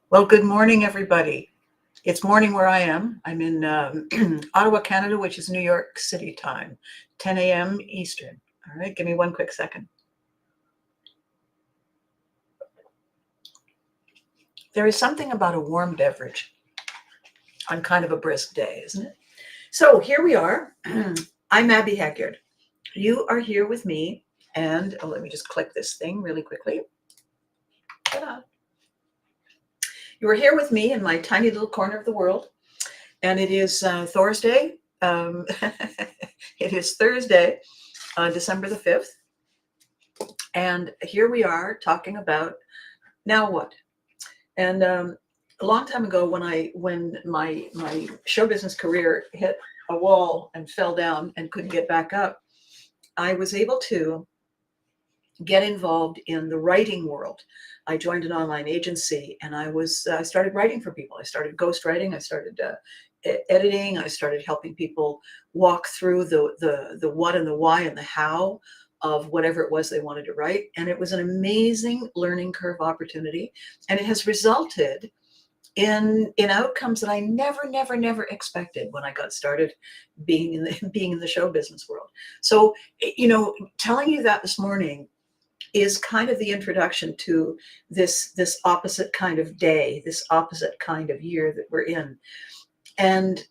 Well, good morning, everybody. It's morning where I am. I'm in Ottawa, Canada, which is New York City time, 10 a.m. Eastern. All right, give me one quick second. There is something about a warm beverage on kind of a brisk day, isn't it? So here we are. I'm Abby Haggard. You are here with me, and let me just click this thing really quickly. Ta-da. You are here with me in my tiny little corner of the world, and it is Thursday. It is Thursday, December the 5th. And here we are talking about now what. And a long time ago, when my show business career hit a wall and fell down and couldn't get back up, I was able to get involved in the writing world. I joined an online agency, and I started writing for people. I started ghostwriting. I started editing. I started helping people walk through the what and the why and the how of whatever it was they wanted to write. And it was an amazing learning curve opportunity, and it has resulted in outcomes that I never expected when I got started being in the show business world. So, telling you that this morning is kind of the introduction to this opposite kind of day, this opposite kind of year that we're in. And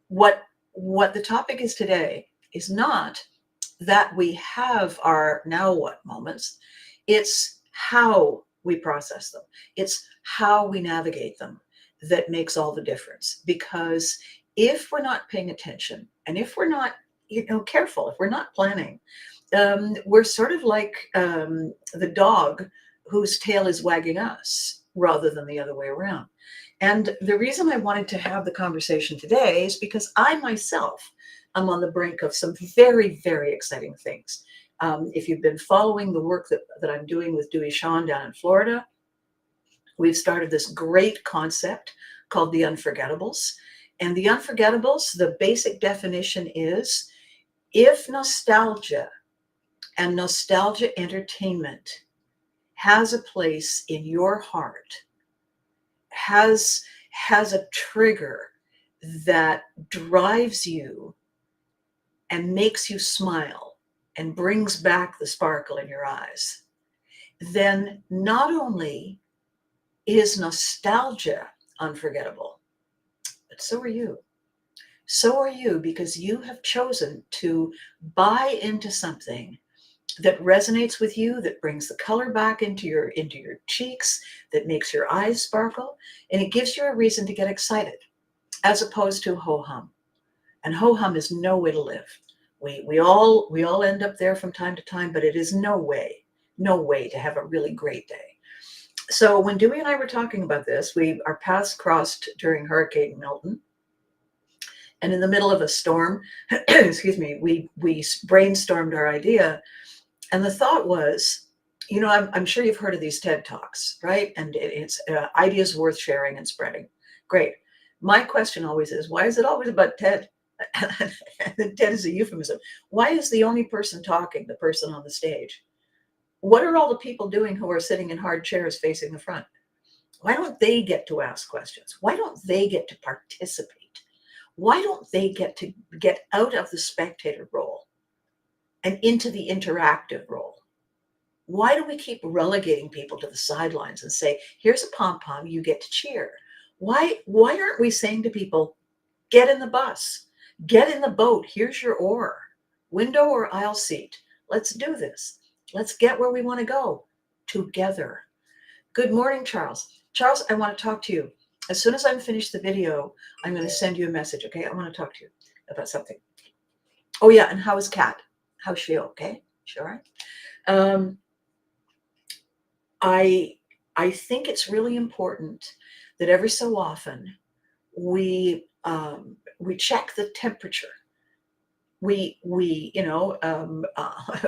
what what the topic is today is not that we have our now what moments. It's how we process them. It's how we navigate them that makes all the difference. Because if we're not paying attention, and if we're not careful, if we're not planning, we're sort of like the dog whose tail is wagging us rather than the other way around. And the reason I wanted to have the conversation today is because I myself am on the brink of some very exciting things. If you've been following the work that I'm doing with Dewey Sean down in Florida, we've started this great concept called the Unforgettables. And the Unforgettables, the basic definition is, if nostalgia and nostalgia entertainment has a place in your heart, has a trigger that drives you and makes you smile and brings back the sparkle in your eyes, then not only is nostalgia unforgettable, but so are you. So are you, because you have chosen to buy into something that resonates with you, that brings the color back into your cheeks, that makes your eyes sparkle, and it gives you a reason to get excited, as opposed to ho hum. And ho hum is no way to live. We all end up there from time to time, but it is no way to have a really great day. So when Dewey and I were talking about this, our paths crossed during Hurricane Milton. And in the middle of a storm, excuse me, we brainstormed our idea. And the thought was, I'm sure you've heard of these TED Talks, right? And it's ideas worth sharing and spreading. Great. My question always is, why is it always about TED? And TED is a euphemism. Why is the only person talking the person on the stage? What are all the people doing who are sitting in hard chairs facing the front? Why don't they get to ask questions? Why don't they get to participate? Why don't they get to get out of the spectator role and into the interactive role? Why do we keep relegating people to the sidelines and say, here's a pom-pom, you get to cheer? Why aren't we saying to people, get in the bus, get in the boat, here's your oar, window or aisle seat, let's do this. Let's get where we want to go together. Good morning, Charles. Charles, I want to talk to you. As soon as I'm finished the video, I'm going to send you a message, okay? I want to talk to you about something. Oh, yeah, and how is Kat? How's she okay? Sure. I think it's really important that every so often we check the temperature. We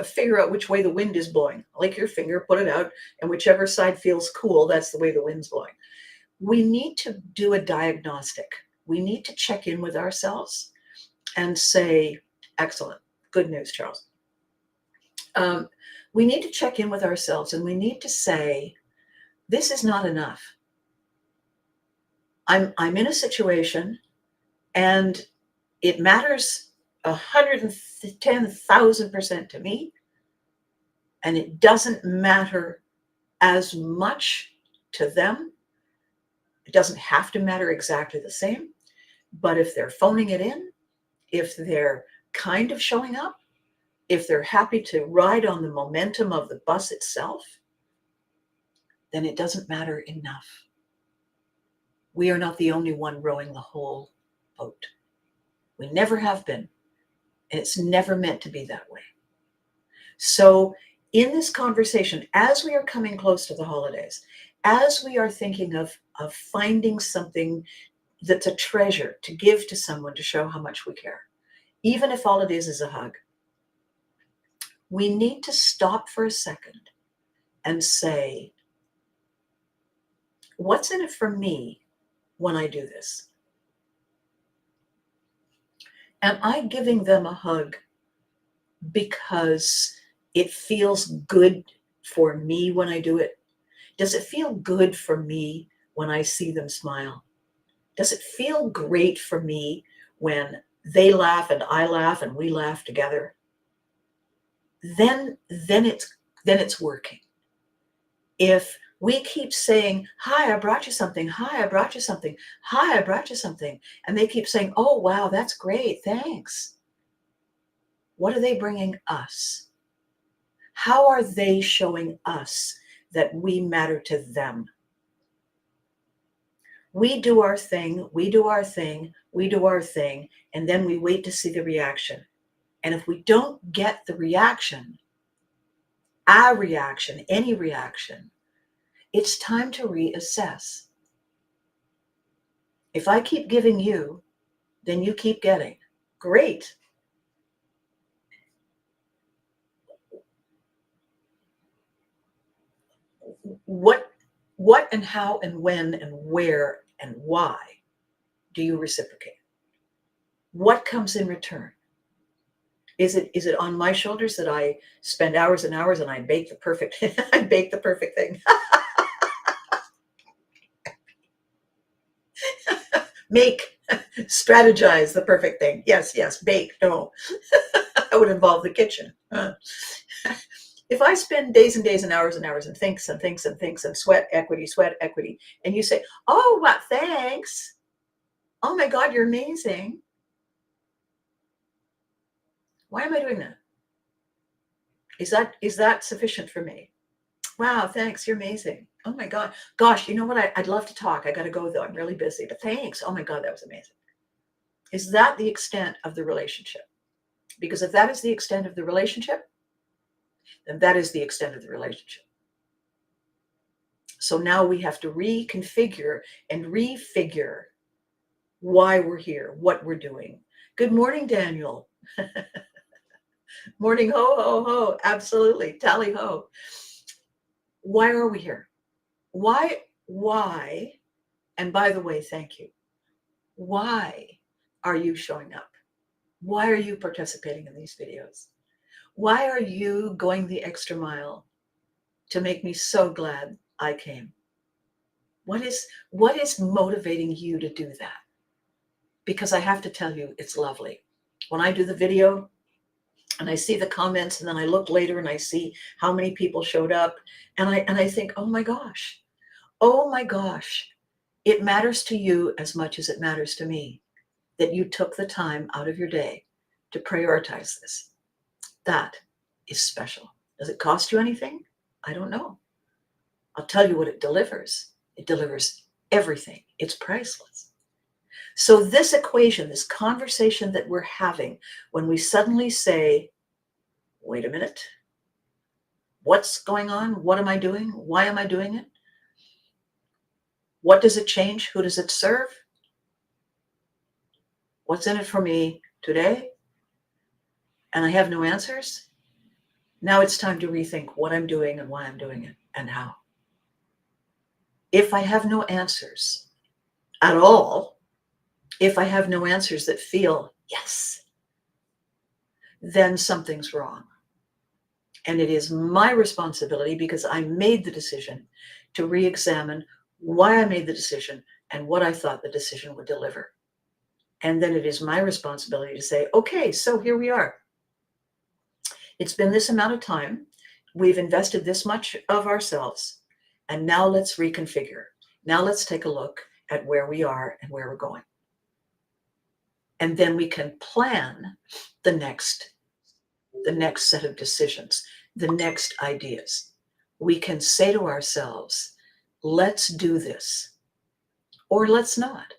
figure out which way the wind is blowing. Like your finger, put it out, and whichever side feels cool, that's the way the wind's blowing. We need to do a diagnostic. We need to check in with ourselves and say, excellent, good news, Charles. We need to check in with ourselves, and we need to say, this is not enough. I'm in a situation and it matters 110,000% to me, and it doesn't matter as much to them. It doesn't have to matter exactly the same, but if they're phoning it in, if they're kind of showing up, if they're happy to ride on the momentum of the bus itself, then it doesn't matter enough. We are not the only one rowing the whole boat. We never have been, and it's never meant to be that way. So in this conversation, as we are coming close to the holidays, as we are thinking of finding something that's a treasure to give to someone to show how much we care, even if all it is a hug, we need to stop for a second and say, what's in it for me when I do this? Am I giving them a hug because it feels good for me when I do it? Does it feel good for me when I see them smile? Does it feel great for me when they laugh and I laugh and we laugh together? Then it's working. If we keep saying, hi, I brought you something. Hi, I brought you something. Hi, I brought you something. And they keep saying, oh, wow, that's great. Thanks. What are they bringing us? How are they showing us that we matter to them? We do our thing, we do our thing, we do our thing, and then we wait to see the reaction. And if we don't get the reaction, our reaction, any reaction, it's time to reassess. If I keep giving you, then you keep getting. Great. What and how and when and where and why do you reciprocate? What comes in return? Is it on my shoulders that I spend hours and hours and I bake the perfect I bake the perfect thing? Make, strategize the perfect thing. Yes, bake. No, that would involve the kitchen. If I spend days and days and hours and thinks and sweat equity, and you say, oh, what, thanks. Oh my God, you're amazing. Why am I doing that? Is that sufficient for me? Wow, thanks, you're amazing. Oh my God. Gosh, you know what? I'd love to talk. I got to go though. I'm really busy, but thanks. Oh my God, that was amazing. Is that the extent of the relationship? Because if that is the extent of the relationship, then that is the extent of the relationship. So now we have to reconfigure and refigure why we're here, what we're doing. Good morning, Daniel. Morning, ho, ho, ho. Absolutely. Tally ho. Why are we here? Why? And by the way, thank you. Why are you showing up? Why are you participating in these videos? Why are you going the extra mile to make me so glad I came? What is motivating you to do that? Because I have to tell you, it's lovely. When I do the video and I see the comments and then I look later and I see how many people showed up and I think, oh my gosh, it matters to you as much as it matters to me that you took the time out of your day to prioritize this. That is special. Does it cost you anything? I don't know. I'll tell you what it delivers. It delivers everything. It's priceless. So this equation, this conversation that we're having, when we suddenly say, wait a minute, what's going on? What am I doing? Why am I doing it? What does it change? Who does it serve? What's in it for me today? And I have no answers. Now it's time to rethink what I'm doing and why I'm doing it and how. If I have no answers at all, if I have no answers that feel yes, then something's wrong. And it is my responsibility, because I made the decision, to re-examine why I made the decision, and what I thought the decision would deliver. And then it is my responsibility to say, okay, so here we are. It's been this amount of time. We've invested this much of ourselves. And now let's reconfigure. Now let's take a look at where we are and where we're going. And then we can plan the next set of decisions, the next ideas. We can say to ourselves, let's do this, or let's not.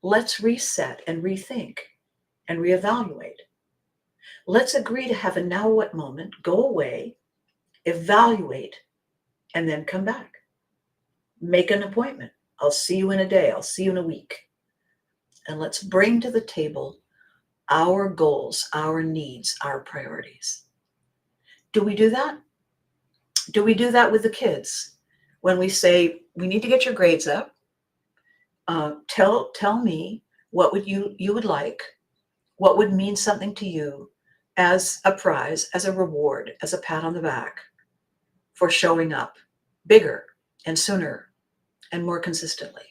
Let's reset and rethink and reevaluate. Let's agree to have a now what moment, go away, evaluate, and then come back. Make an appointment. I'll see you in a day. I'll see you in a week. And let's bring to the table our goals, our needs, our priorities. Do we do that? Do we do that with the kids? When we say, we need to get your grades up, tell me what would you would like, what would mean something to you as a prize, as a reward, as a pat on the back for showing up bigger and sooner and more consistently.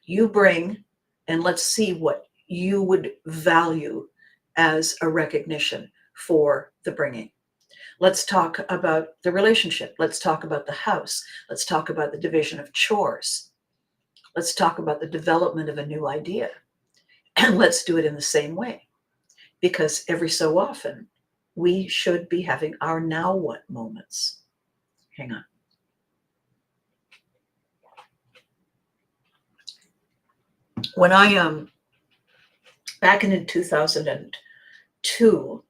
You bring, and let's see what you would value as a recognition for the bringing. Let's talk about the relationship. Let's talk about the house. Let's talk about the division of chores. Let's talk about the development of a new idea. And let's do it in the same way. Because every so often, we should be having our now what moments. Hang on. When I, back in 2002,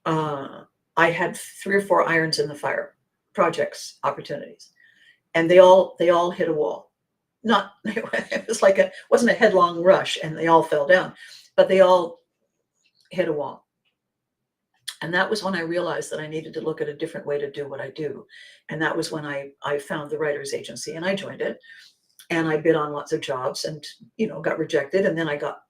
I had 3 or 4 irons in the fire, projects, opportunities, and they all hit a wall. Not, it was like wasn't a headlong rush and they all fell down, but they all hit a wall. And that was when I realized that I needed to look at a different way to do what I do. And that was when I found the writer's agency and I joined it. And I bid on lots of jobs and, got rejected. And then I got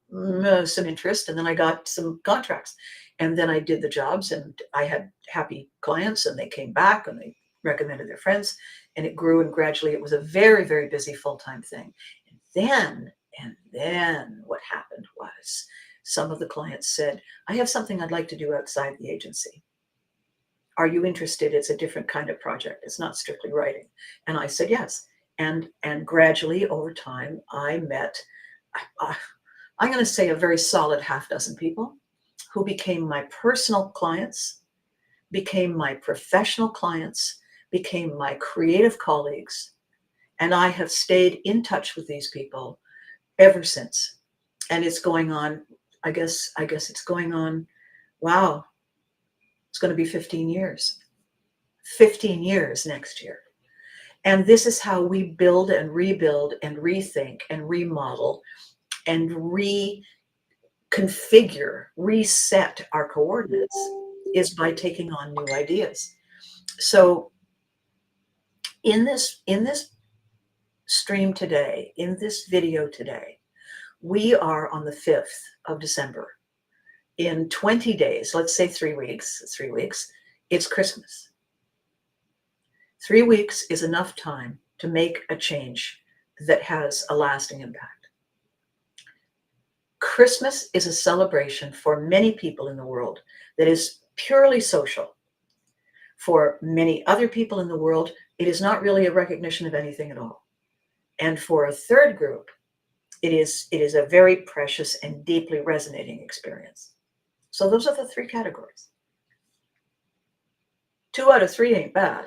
some interest and then I got some contracts. And then I did the jobs and I had happy clients and they came back and they recommended their friends and it grew, and gradually it was a very, very busy full-time thing. And then what happened was some of the clients said, I have something I'd like to do outside the agency. Are you interested? It's a different kind of project. It's not strictly writing. And I said, yes. And gradually over time, I met, I'm going to say, a very solid half dozen people who became my personal clients, became my professional clients, became my creative colleagues. And I have stayed in touch with these people ever since. And it's going on, I guess it's going on, wow, it's going to be 15 years. 15 years next year. And this is how we build and rebuild and rethink and remodel and reconfigure, reset our coordinates, is by taking on new ideas. So in this stream today, in this video today, we are on the 5th of December. In 20 days, let's say 3 weeks, it's Christmas. 3 weeks is enough time to make a change that has a lasting impact. Christmas is a celebration for many people in the world that is purely social. For many other people in the world, it is not really a recognition of anything at all. And for a third group, it is a very precious and deeply resonating experience. So those are the 3 categories. 2 out of 3 ain't bad.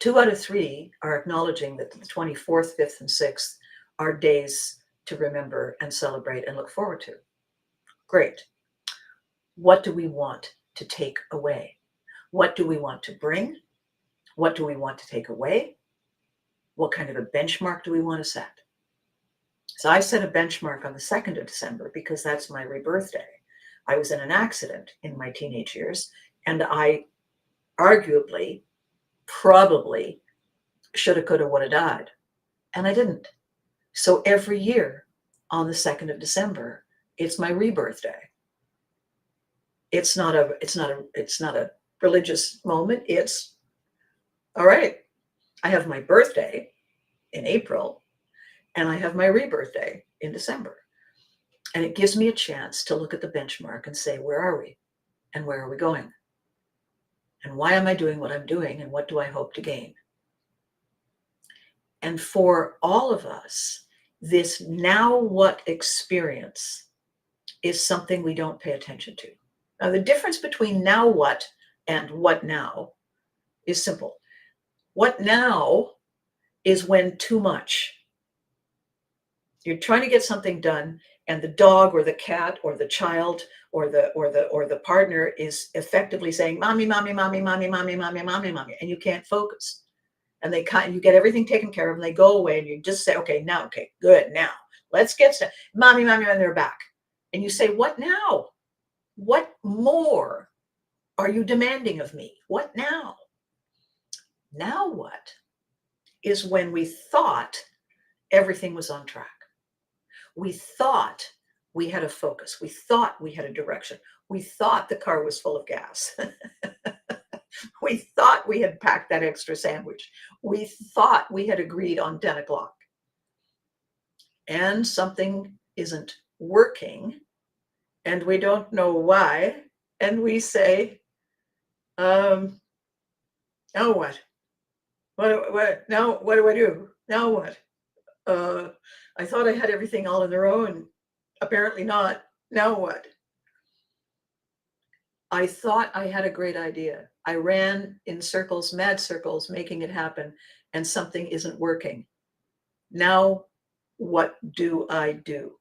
2 out of 3 are acknowledging that the 24th, 5th, and 6th are days to remember and celebrate and look forward to. Great. What do we want to take away? What do we want to bring? What do we want to take away? What kind of a benchmark do we want to set? So I set a benchmark on the 2nd of December because that's my rebirth day. I was in an accident in my teenage years, and I arguably, probably shoulda, coulda, woulda died. And I didn't. So every year on the 2nd of December, it's my rebirth day. It's not a religious moment. It's all right. I have my birthday in April, And I have my rebirth day in December. And it gives me a chance to look at the benchmark and say, where are we? And where are we going? And why am I doing what I'm doing? And what do I hope to gain? And for all of us, this now what experience is something we don't pay attention to. Now, the difference between now what and what now is simple. What now is when too much. You're trying to get something done, and the dog or the cat or the child or the partner is effectively saying, "Mommy, mommy, mommy, mommy, mommy, mommy, mommy, mommy," and you can't focus. And you get everything taken care of, and they go away, and you just say, "Okay, now, okay, good, now let's get started." Mommy, mommy, and they're back, and you say, "What now? What more are you demanding of me? What now?" Now what is when we thought everything was on track. We thought we had a focus. We thought we had a direction. We thought the car was full of gas. We thought we had packed that extra sandwich. We thought we had agreed on 10 o'clock. And something isn't working, and we don't know why. And we say, now what? Now what do I do? Now what? I thought I had everything all in a row, and apparently not. Now what? I thought I had a great idea. I ran in circles, mad circles, making it happen, and something isn't working. Now, what do I do?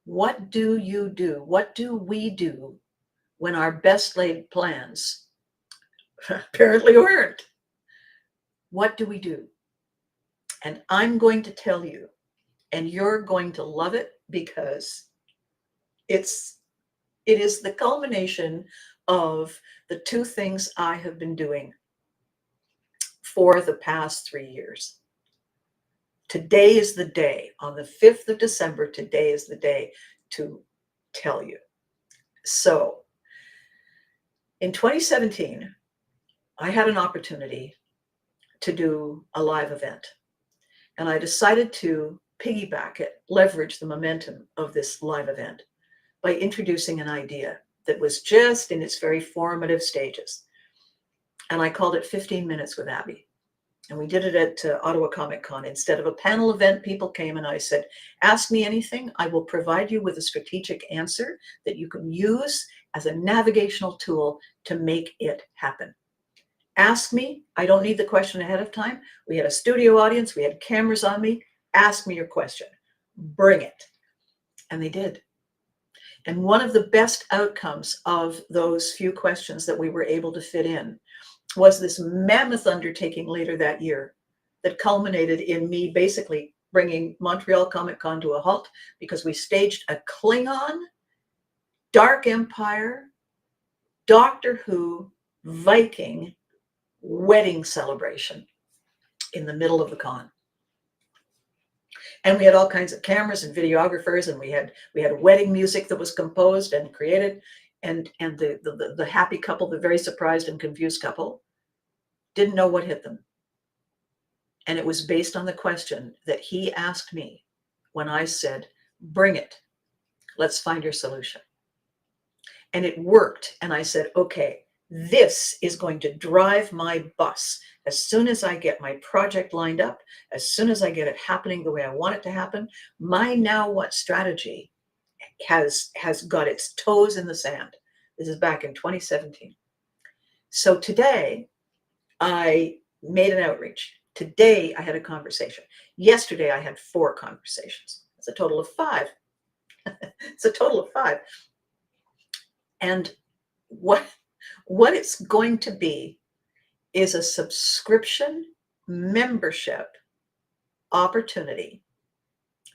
What do you do? What do we do when our best laid plans apparently weren't? What do we do? And I'm going to tell you, and you're going to love it, because it is the culmination of the two things I have been doing for the past 3 years. Today is the day, on the 5th of December, today is the day to tell you. So in 2017, I had an opportunity to do a live event, and I decided to piggyback it, leverage the momentum of this live event by introducing an idea that was just in its very formative stages. And I called it 15 Minutes with Abby. And we did it at Ottawa Comic Con. Instead of a panel event, people came, and I said, ask me anything. I will provide you with a strategic answer that you can use as a navigational tool to make it happen. Ask me. I don't need the question ahead of time. We had a studio audience. We had cameras on me. Ask me your question. Bring it. And they did. And one of the best outcomes of those few questions that we were able to fit in was this mammoth undertaking later that year that culminated in me basically bringing Montreal Comic Con to a halt, because we staged a Klingon, Dark Empire, Doctor Who, Viking wedding celebration in the middle of the con. And we had all kinds of cameras and videographers, and we had wedding music that was composed and created, and the happy couple, the very surprised and confused couple, didn't know what hit them. And it was based on the question that he asked me when I said, bring it, let's find your solution. And it worked. And I said, okay, this is going to drive my bus. As soon as I get my project lined up, as soon as I get it happening the way I want it to happen, my now what strategy has got its toes in the sand. This is back in 2017. So today I made an outreach. Today I had a conversation. Yesterday I had 4 conversations. It's a total of 5. It's a total of 5. And what it's going to be is a subscription membership opportunity,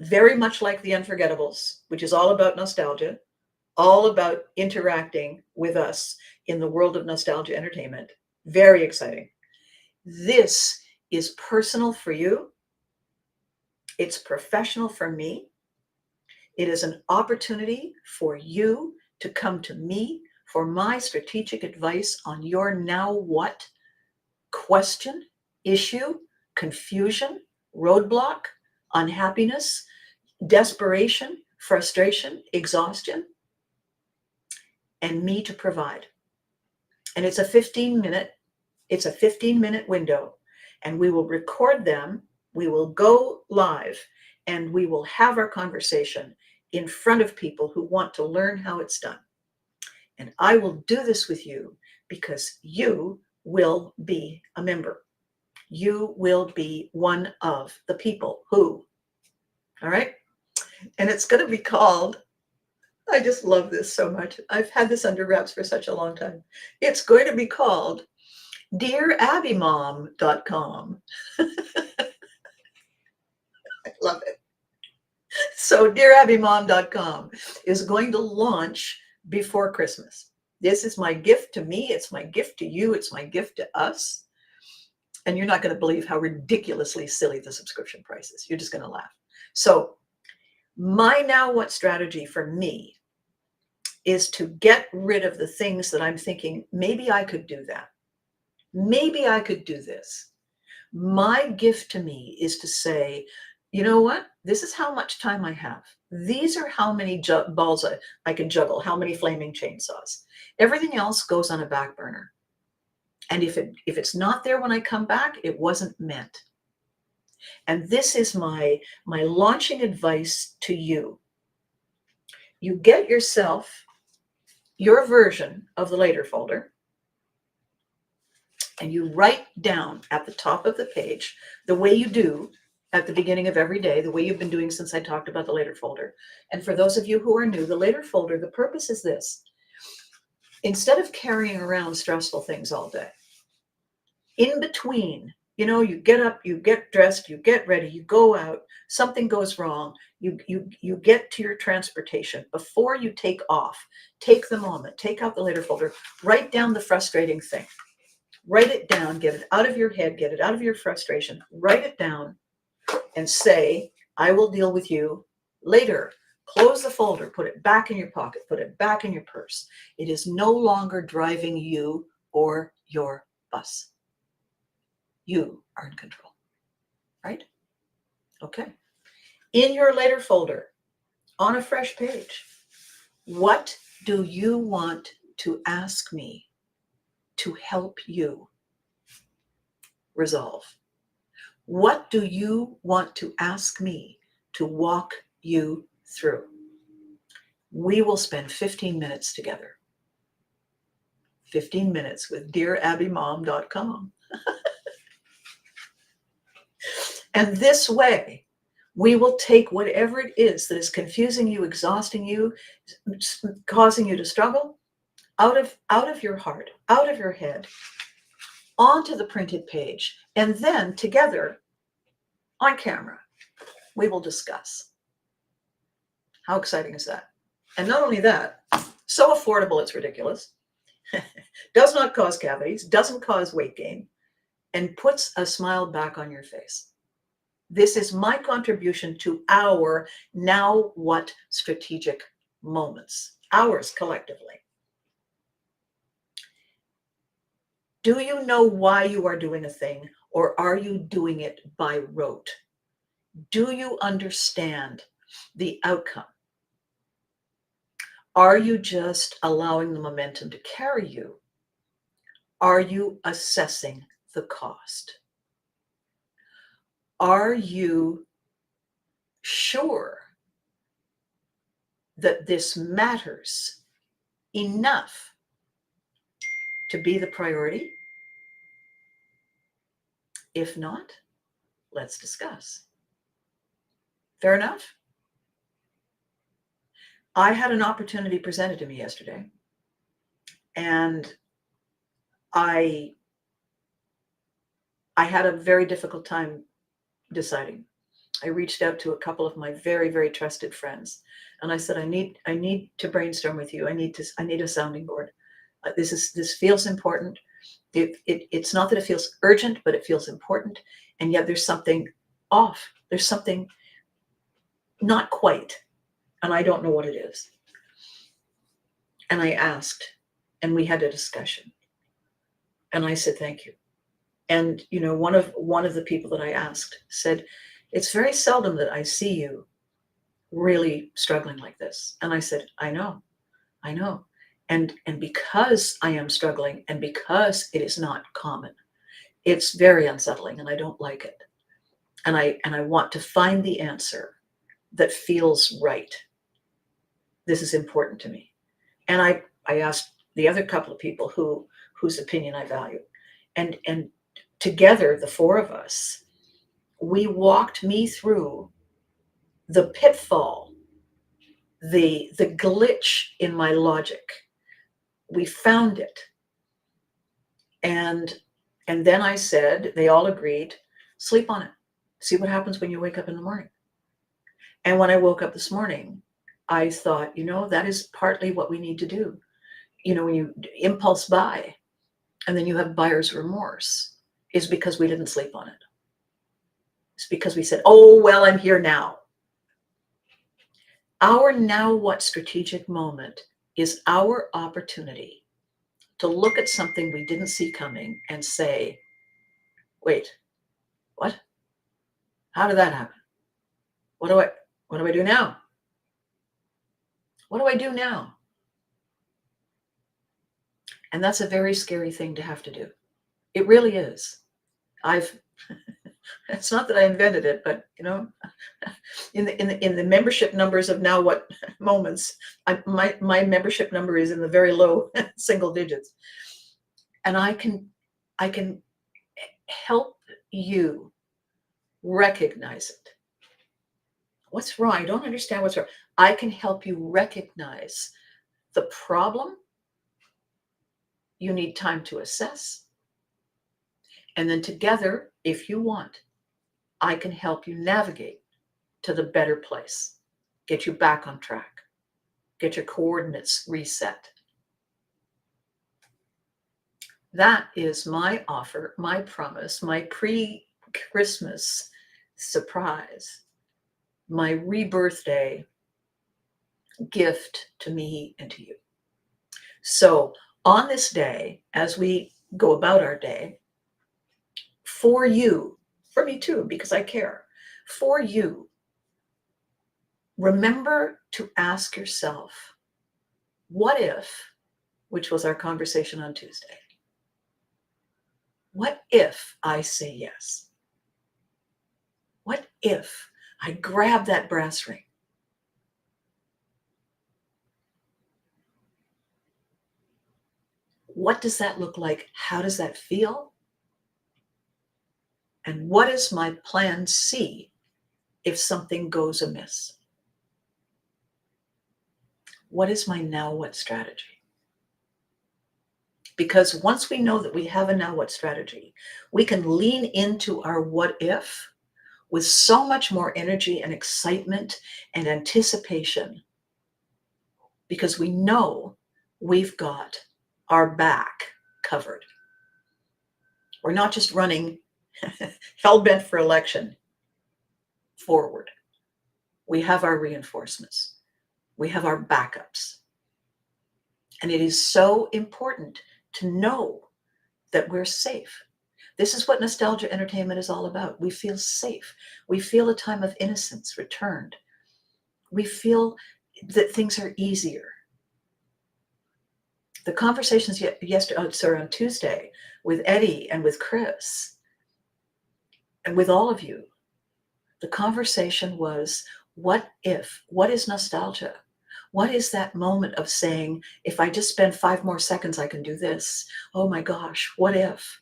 very much like The Unforgettables, which is all about nostalgia, all about interacting with us in the world of nostalgia entertainment. Very exciting. This is personal for you. It's professional for me. It is an opportunity for you to come to me for my strategic advice on your now what question, issue, confusion, roadblock, unhappiness, desperation, frustration, exhaustion, and me to provide. And it's a 15-minute window, and we will record them. We will go live, and we will have our conversation in front of people who want to learn how it's done. And I will do this with you because you will be a member. You will be one of the people who, all right? And it's going to be called, I just love this so much. I've had this under wraps for such a long time. It's going to be called DearAbbieMom.com. I love it. So DearAbbieMom.com is going to launch before Christmas. This is my gift to me. It's my gift to you. It's my gift to us. And you're not going to believe how ridiculously silly the subscription price is. You're just going to laugh. So my now what strategy for me is to get rid of the things that I'm thinking, maybe I could do that. Maybe I could do this. My gift to me is to say, you know what? This is how much time I have. These are how many balls I can juggle, how many flaming chainsaws. Everything else goes on a back burner. And if it's not there when I come back, it wasn't meant. And this is my launching advice to you. You get yourself your version of the later folder, and you write down at the top of the page the way you do at the beginning of every day, the way you've been doing since I talked about the later folder. And for those of you who are new, the later folder, the purpose is this. Instead of carrying around stressful things all day, in between, you get up, you get dressed, you get ready, you go out, something goes wrong, you get to your transportation. Before you take off, take the moment, take out the later folder, write down the frustrating thing. Write it down, get it out of your head, get it out of your frustration, write it down and say, I will deal with you later. Close the folder, put it back in your pocket, put it back in your purse. It is no longer driving you or your bus. You are in control, right? Okay. In your later folder, on a fresh page, what do you want to ask me to help you resolve? What do you want to ask me to walk you through? We will spend 15 minutes together. 15 minutes with DearAbbieMom.com. And this way, we will take whatever it is that is confusing you, exhausting you, causing you to struggle, out of your heart, out of your head, onto the printed page, and then together on camera, we will discuss. How exciting is that? And not only that, so affordable, it's ridiculous. Does not cause cavities, doesn't cause weight gain, and puts a smile back on your face. This is my contribution to our now what strategic moments, ours collectively. Do you know why you are doing a thing, or are you doing it by rote? Do you understand the outcome? Are you just allowing the momentum to carry you? Are you assessing the cost? Are you sure that this matters enough to be the priority? If not, let's discuss. Fair enough? I had an opportunity presented to me yesterday, and I had a very difficult time deciding. I reached out to a couple of my very, very trusted friends, and I said, I need to brainstorm with you. I need a sounding board. This feels important. It's not that it feels urgent, but it feels important. And yet there's something off. There's something not quite, and I don't know what it is. And I asked, and we had a discussion. And I said, thank you. And one of the people that I asked said, it's very seldom that I see you really struggling like this. And I said, I know. And because I am struggling, and because it is not common, it's very unsettling, and I don't like it. And I want to find the answer that feels right. This is important to me. And I asked the other couple of people whose opinion I value. And together, the four of us, we walked me through the pitfall, the glitch in my logic. We found it. And then I said, they all agreed, sleep on it. See what happens when you wake up in the morning. And when I woke up this morning, I thought, that is partly what we need to do. When you impulse buy and then you have buyer's remorse, is because we didn't sleep on it. It's because we said, oh, well, I'm here now. Our now what strategic moment is our opportunity to look at something we didn't see coming and say, wait, what? How did that happen? What do I do now? What do I do now? And that's a very scary thing to have to do. It really is. It's not that I invented it, but in the membership numbers of Now What Moments, my membership number is in the very low single digits. And I can help you recognize it. What's wrong? I don't understand what's wrong. I can help you recognize the problem. You need time to assess. And then together, if you want, I can help you navigate to the better place, get you back on track, get your coordinates reset. That is my offer, my promise, my pre-Christmas surprise, my rebirthday gift to me and to you. So on this day, as we go about our day, for you, for me too, because I care, for you, remember to ask yourself, what if, which was our conversation on Tuesday, what if I say yes? What if I grab that brass ring? What does that look like? How does that feel? And what is my plan C if something goes amiss? What is my now what strategy? Because once we know that we have a now what strategy, we can lean into our what if with so much more energy and excitement and anticipation, because we know we've got our back covered. We're not just running hell-bent for election forward. We have our reinforcements. We have our backups. And it is so important to know that we're safe. This is what nostalgia entertainment is all about. We feel safe. We feel a time of innocence returned. We feel that things are easier. The conversations on Tuesday with Eddie and with Chris and with all of you, the conversation was, what if? What is nostalgia? What is that moment of saying, if I just spend 5 more seconds, I can do this? Oh my gosh, what if?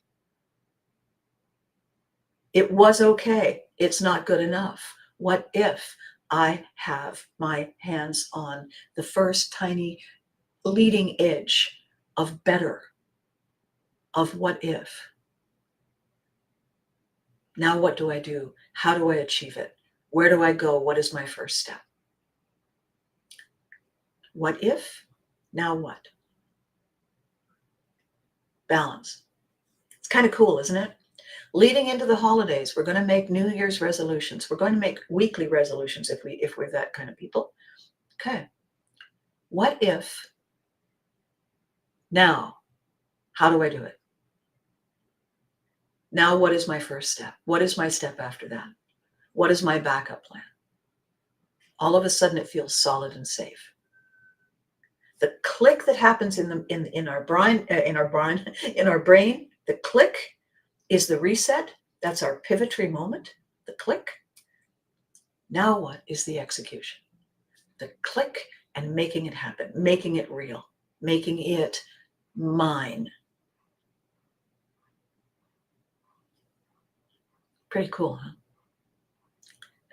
It was okay. It's not good enough. What if I have my hands on the first tiny leading edge of better, of what if? Now what do I do? How do I achieve it? Where do I go? What is my first step? What if? Now what? Balance. It's kind of cool, isn't it? Leading into the holidays, we're going to make New Year's resolutions. We're going to make weekly resolutions if we're that kind of people. Okay. What if? Now, how do I do it? Now, what is my first step? What is my step after that? What is my backup plan? All of a sudden, it feels solid and safe. The click that happens in our brain, the click is the reset. That's our pivotary moment. The click. Now, what is the execution? The click and making it happen, making it real, making it mine. Pretty cool, huh?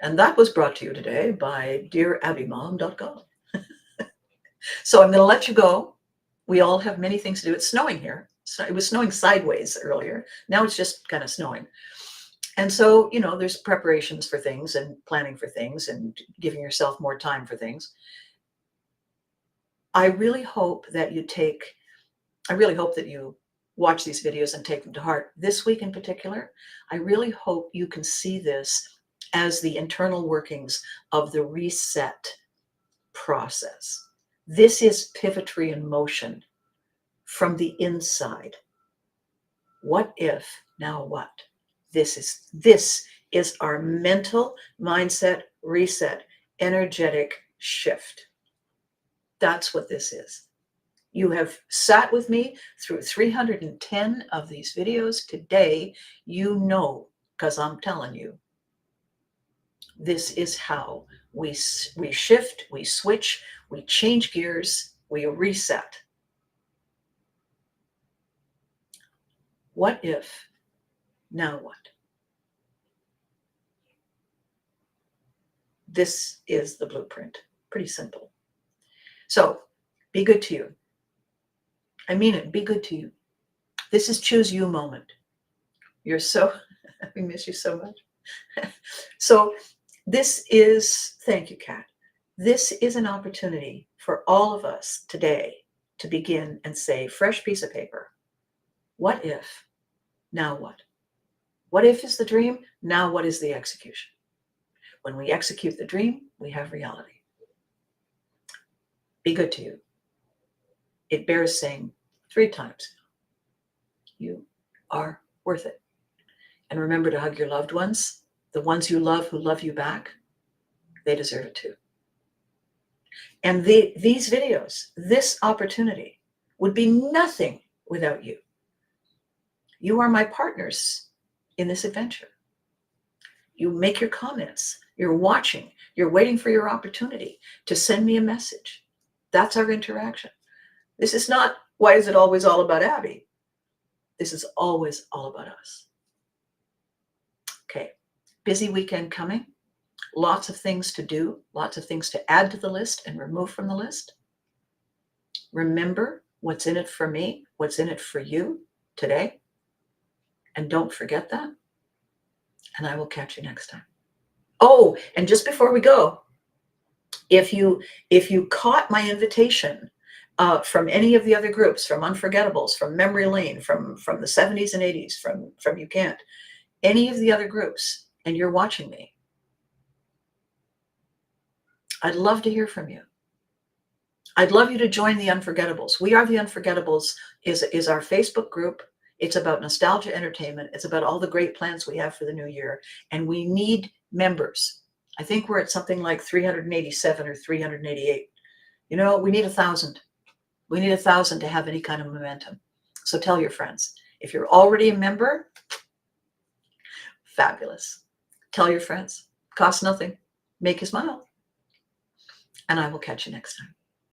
And that was brought to you today by dearabbymom.com. So I'm going to let you go. We all have many things to do. It's snowing here. So it was snowing sideways earlier. Now it's just kind of snowing. And so, there's preparations for things and planning for things and giving yourself more time for things. I really hope that you watch these videos and take them to heart. This week in particular, I really hope you can see this as the internal workings of the reset process. This is pivotary in motion from the inside. What if, now what? This is our mental mindset reset, energetic shift. That's what this is. You have sat with me through 310 of these videos today. Because I'm telling you, this is how we shift, we switch, we change gears, we reset. What if, now what? This is the blueprint. Pretty simple. So be good to you. I mean it. Be good to you. This is choose you moment. We miss you so much. So thank you, Kat. This is an opportunity for all of us today to begin and say, fresh piece of paper. What if? Now what? What if is the dream? Now what is the execution? When we execute the dream, we have reality. Be good to you. It bears saying 3 times. You are worth it. And remember to hug your loved ones. The ones you love who love you back, they deserve it too. And these videos, this opportunity would be nothing without you. You are my partners in this adventure. You make your comments. You're watching. You're waiting for your opportunity to send me a message. That's our interaction. This is not, why is it always all about Abby? This is always all about us. Okay, busy weekend coming. Lots of things to do, lots of things to add to the list and remove from the list. Remember what's in it for me, what's in it for you today. And don't forget that. And I will catch you next time. Oh, and just before we go, if you caught my invitation from any of the other groups, from Unforgettables, from Memory Lane, from the 70s and 80s, from You Can't, any of the other groups, and you're watching me, I'd love to hear from you. I'd love you to join the Unforgettables. We Are the Unforgettables is our Facebook group. It's about nostalgia entertainment. It's about all the great plans we have for the new year. And we need members. I think we're at something like 387 or 388. We need 1,000. We need 1,000 to have any kind of momentum. So tell your friends. If you're already a member, fabulous. Tell your friends. Costs nothing. Make you smile. And I will catch you next time.